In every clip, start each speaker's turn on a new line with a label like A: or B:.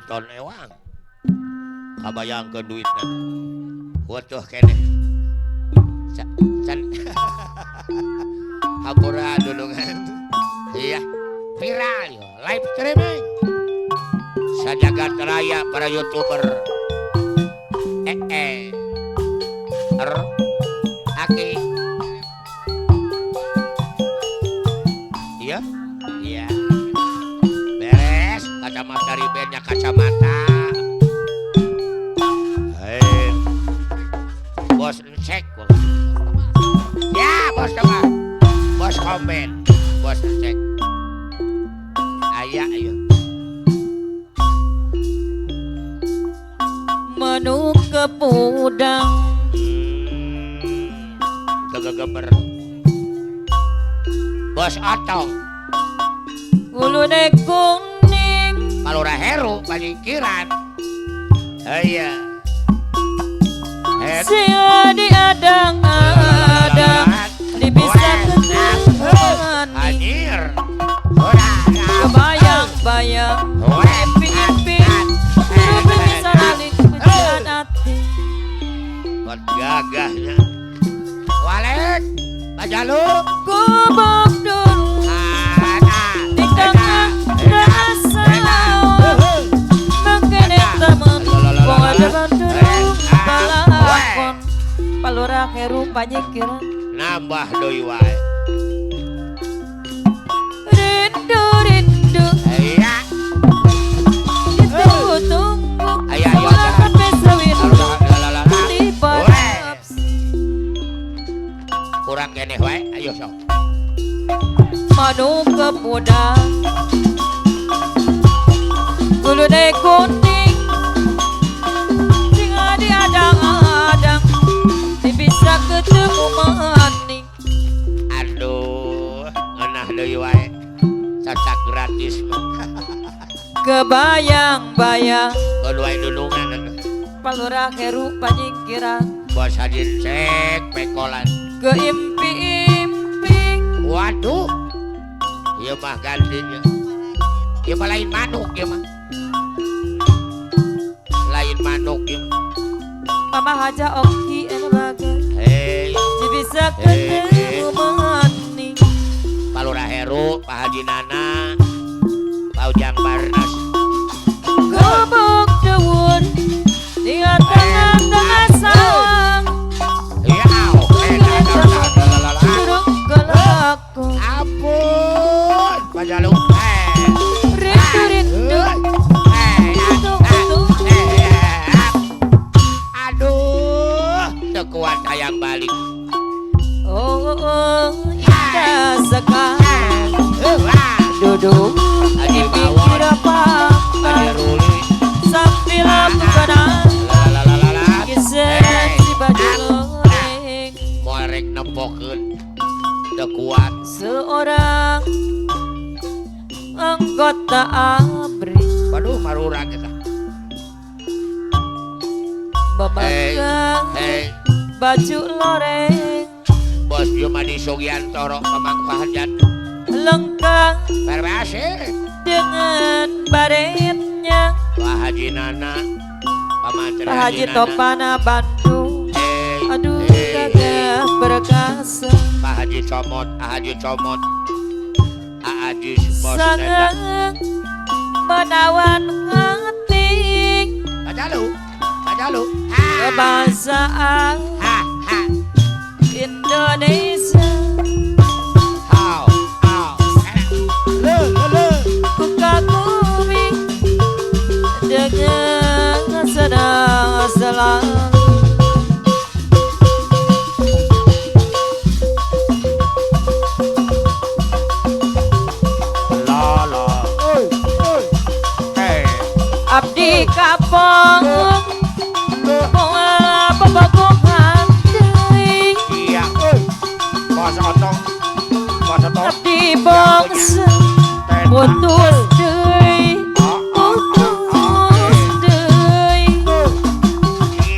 A: nonton ewang kabayang ke duitnya waduh kene san hampura dulungan iya viral yo live streaming sajagat raya para youtuber aki iya iya beres kacamata ribetnya kacamata hei bos cek ya bos coba bos komen bos cek ayah ayo
B: menu kepudang
A: kegegeber bos otong
B: ulu kuning
A: palura heru panyikiran iya
B: sia diadang-adang bisa ketemuan
A: anjir
B: kebayang-bayang impi-impi tapi bisa saling menjalan hati
A: buat gagahnya walek pajalu
B: kubuk dulu di tengah rasa mengkene temen wong ada bandurung balakon palura heru panyikiran
A: nambah doi wae
B: rindu
A: iya
B: ditunggu
A: ayo
B: mulakan besawin di banaps
A: kurang keneh wae ayo sok
B: manu kepudang bulu kuning singa diadang-adang bisa ketemu maning
A: aduh ngenah deui wae cacak gratis
B: kebayang-bayang
A: kudu wae dulungan
B: palura heru panyingkiran
A: bos hadin cek pekolan
B: keimpi-impi
A: waduh ieu mah gantinya ieu mah lain manuk ieu mah lain manuk ieu
B: mama haja oki anu bagus
A: hei
B: bisa ketemu maning
A: palura heru Pak Haji Nana Pak Ujang Barnas
B: gobok dawur di tengah-tengah sang
A: iya au
B: turun galaku
A: ampun pajalu
B: rindu
A: aduh kuat hayang balik
B: oh indah sekali duduk di pinggir apa
A: ruli
B: sambil bukan kisah si baju goreng
A: morek nempokeun teu kuat
B: seorang anggota ABRI
A: waduh marura kita
B: memegang baju loreng
A: bos Jumadi Sugiantoro pemangkuhan
B: lengkap
A: berbahasa
B: dengan baretnya
A: Pak Haji Nana Pamanten
B: Pak Haji Topana Bandung aduh gagah perkasa
A: Pak Haji Comot Haji Comot Haji bos
B: sangat menawan hati
A: Pajalu
B: kebahasaan Indonesia kagumi dengan senang selalu abdi kapong pola pembagungan deui
A: iya bos otong
B: abdi bangsa putus deui putus deui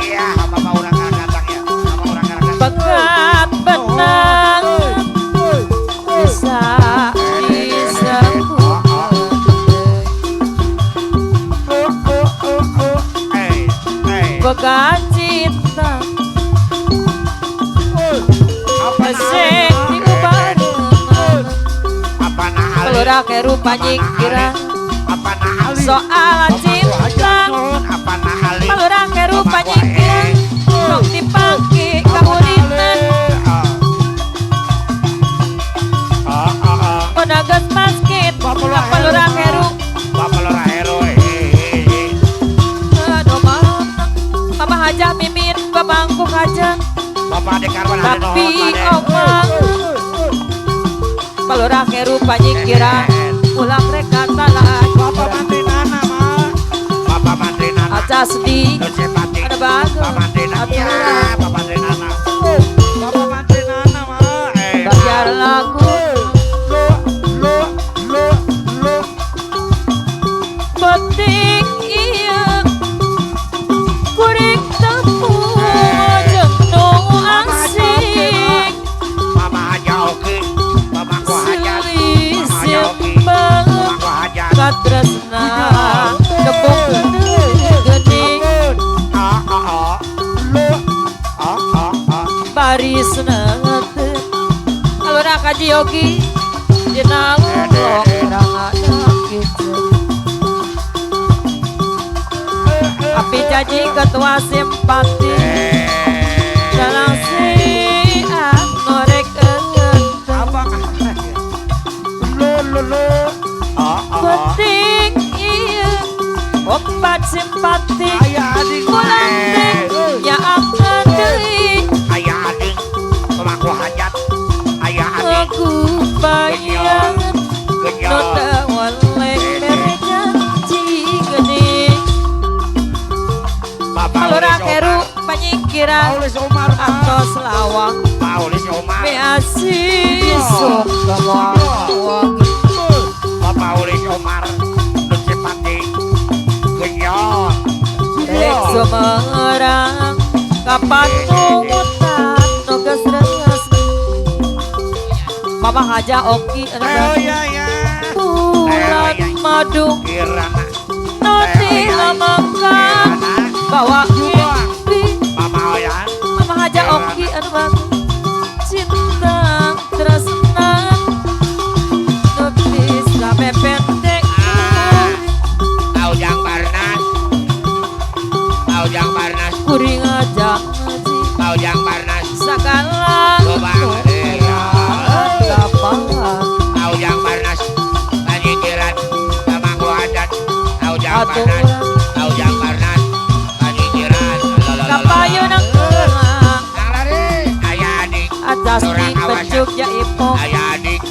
A: iya apa orang kadang ya apa orang kadang
B: bakat benang bisa disebut boga cinta Kesek di ubarengan Pelurah ke rupa nyingkiran Soal cinta Pelurah ke rupa nyingkiran Sok dipake kamulinan Konagas basket Pelurah ke Mama hajah mimin babangku kajang tapi omang Pelurah ke rupa nyingkiran Ulang reka salah
C: Bapak Mantri Nana mah. Bapak Mantri Nana.
B: Aca sedih ada bagus aturan
C: Bapak Mantri Nana. Bapak Mantri Nana mah.
B: Bagian lagu
C: Lo.
B: penting iya kuring tepung jeung nu asik
C: Mama aja oke. Mama ku hajat.
B: Selisih banget katresna tepung geuning barisna teu alurna ka Yogi dina lolok urang kitu api janji ketua simpati dalam si norek
C: Abang. Lo.
B: penting iya obat simpati
C: Ayah adik.
B: pulang teh ya akan deui
C: Ayah adik. Pemangku hajat. Ayah adik.
B: aku bayang
C: Genyo.
B: nota walek janji geuning alurah keru panyingkiran
C: Paulis Omar.
B: atos lawang
C: Paulis Omar.
B: beasiswa kawang
C: Paulis Omar. Cepati. Genyo.
B: rek semerang kapan nungutan nugas rengas mama haja oki
C: Ya.
B: bulan madu
C: Kirana.
B: noti lamangkan bawa mimpi
C: Mama Oyan.
B: mama haja oki anu bagus cinta tresna nepi sampai pendek
A: Aujang Barnas. Aujang Barnas.
B: kuring aja ngaji
A: Aujang Barnas.
B: segala
A: Gobang.
B: kapalan
A: Aujang Barnas. Panyingkiran. Pemangku hajat. Aujang Barnas.
B: aturan
A: Aujang Barnas. Panyingkiran.
B: kapayun ang kurang
A: Kang Lari. Ayah adik.
B: atas di pencuk jaipong
A: Ayah adik.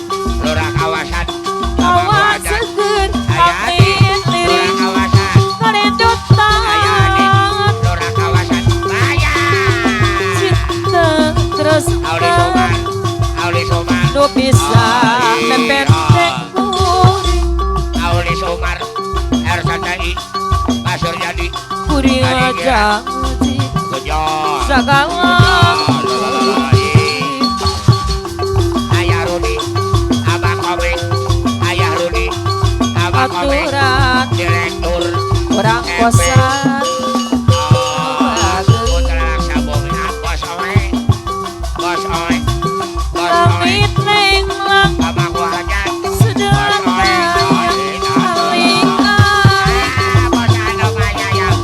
A: Lurah kawasan.
B: awas seger
A: Ayah adik.
B: amin
A: Lurah
B: lirik
A: kawasan.
B: karedutan
A: Ayah adik. Lurah kawasan. Bayar.
B: cinta terus
A: Auli Somar. Auli Somar.
B: nu bisa mependek kuring
A: Auli Somar. RCTI. Pasur jadi.
B: kuring aja ngaji
A: Gejol.
B: segala
A: Ayah Rudi. Abang Komeng. Ayah Rudi. Abang Komeng.
B: aturan
A: Direktur.
B: orang kosan
A: Putra Laksa Bumi. Bos Owe. Bos Owe. Bos Owe.
B: langit lenglang
A: Abang ku hajat.
B: sedang alingan
A: Bos Ando Mayayang.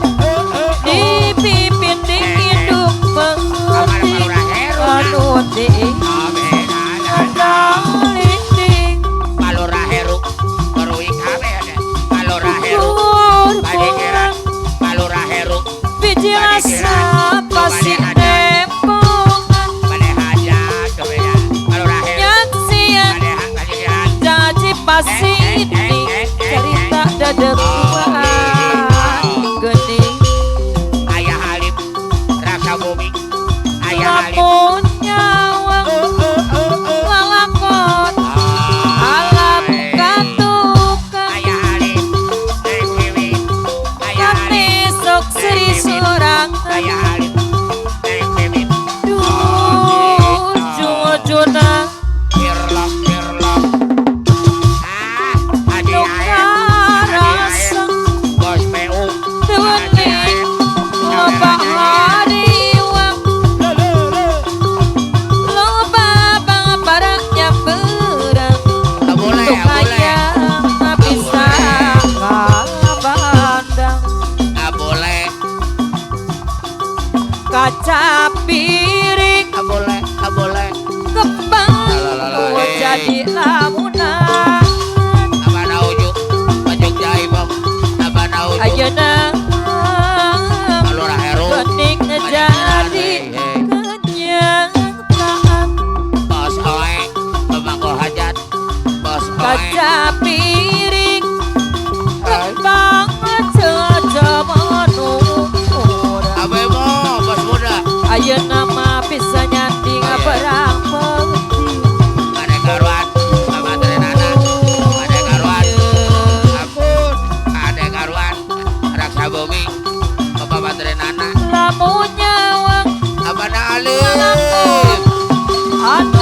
B: dipipin di hidung pengetik kanut di
A: Amin.
B: ada linding
A: Palura Heru. Perui kami ada. Palura Heru.
B: dur
A: Panyingkiran.
B: pulang
A: Palura Heru.
B: biji rasa pasti tempongan
A: Bade hajat. Coba ya. Palura Heru.
B: nyaksian
A: Bade hang panyingkiran.
B: janji pasti ini cerita dadekuan geuning
A: Ayah Halim. Raksa Bumi. Ayah Halim.
B: lamun nyawang lalakon alam katukan
A: Ayah Halim. Neng Wiwi. Ayah Halim.
B: kami sok seri surang
A: Ayah Halim. Neng Wiwi.
B: ujung-ujungna
A: Kirlok. Adi
B: nu
A: Aep.
B: karasa
A: Bos PU.
B: teuning loba kaca piring
A: boleh
B: kembang jadi lamunan
A: apa nauju pajak jai bang apa nauju
B: ayeuna
A: alurah heru
B: bening jadi kenyataan
A: bos oe pemangku hajat bos oe
B: kaca piring kembang cejemonung
A: apa mo bos muda
B: ayeuna mah bisa nyanding perang penting
A: ada karuan sama terenana ada karuan ampun ada karuan raksa bumi bapak terenana
B: lamun nyawang
A: apa na alif
B: anu